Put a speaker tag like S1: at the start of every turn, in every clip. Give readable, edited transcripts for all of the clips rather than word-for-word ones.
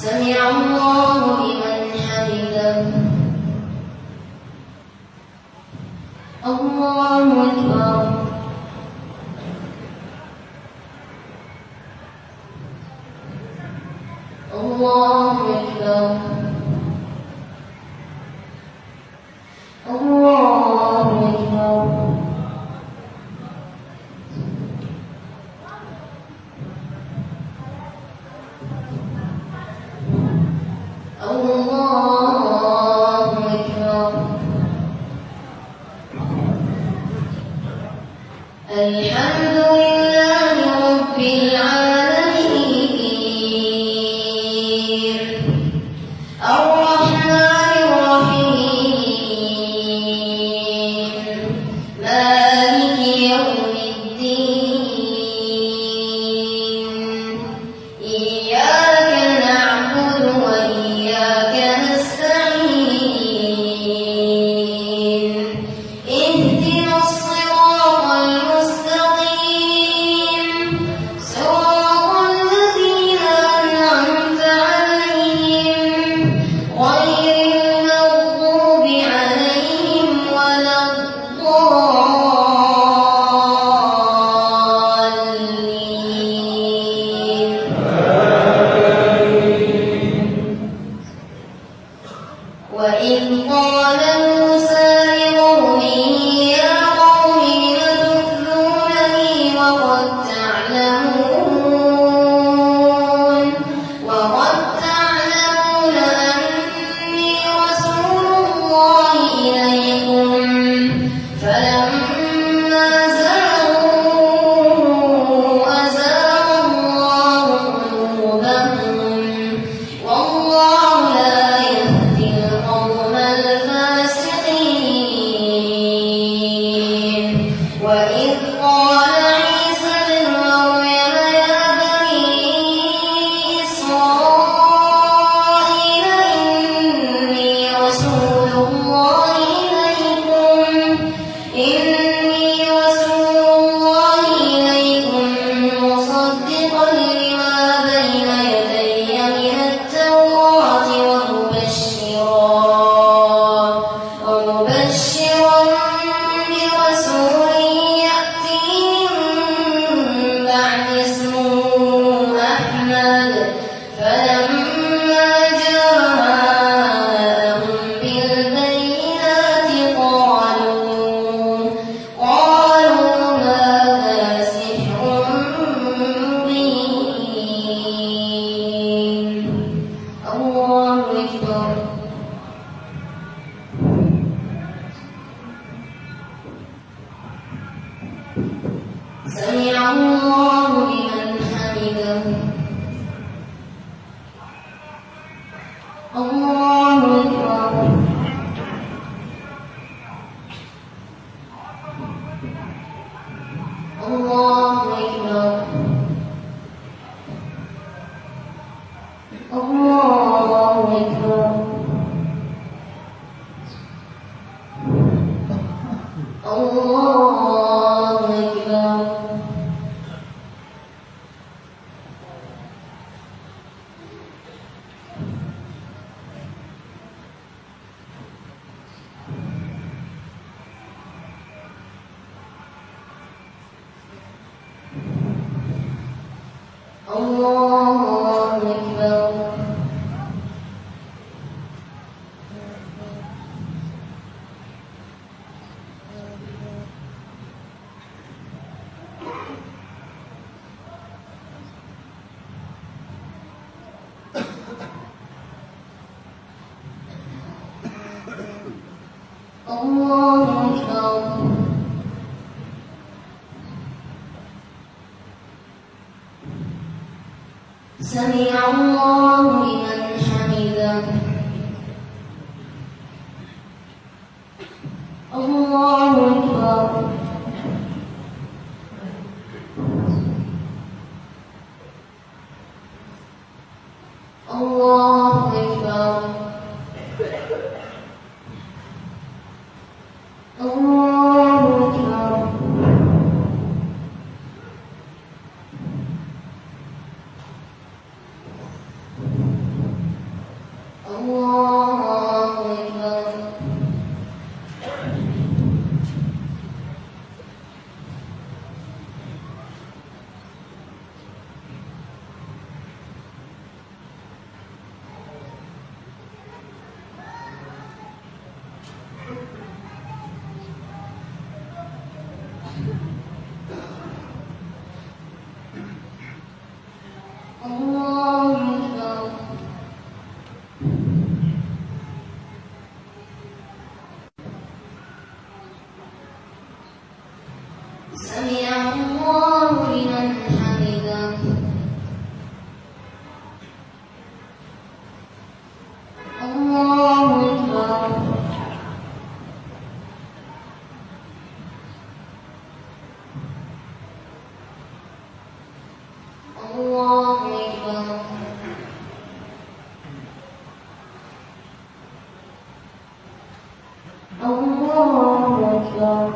S1: سمع الله لمن حمده. الله أكبر. الله أكبر. الله أكبر. الحمد لله رب العالمين الرحمن الرحيم مالك يوم الدين إياك نعبد وإياك نستعين اهدنا الصراط المستقيم صراط الذين أنعمت عليهم غير المغضوب عليهم ولا الضالين. وإذ قال موسى لقومه يا قوم لم تؤذونني وقد تعلمون أني رسول الله إليكم فلما زاغوا أزاغ الله قلوبهم والله لا يهدي القوم الفاسقين. وإذ قال عيسى ابن مريم يا بني إسرائيل إني رسول الله إليكم مصدقا سمع الله لمن حمده الله أكبر الله أكبر الله أكبر الله أكبر الله أكبر الله أكبر سمع الله لمن حمده الله أكبر الله أكبر الله أكبر الله أكبر الله أكبر سمع الله لمن حمده الله أكبر الله أكبر الله أكبر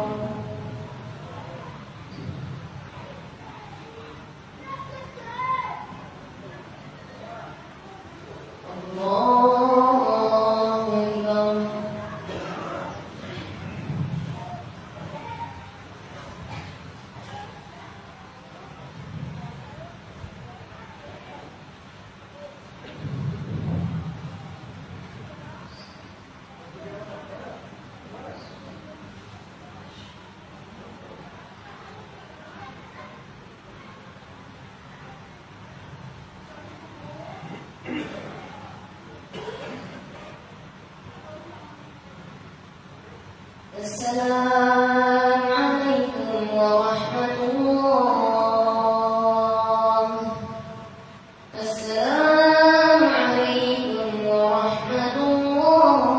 S1: السلام عليكم ورحمة الله. السلام عليكم ورحمة الله.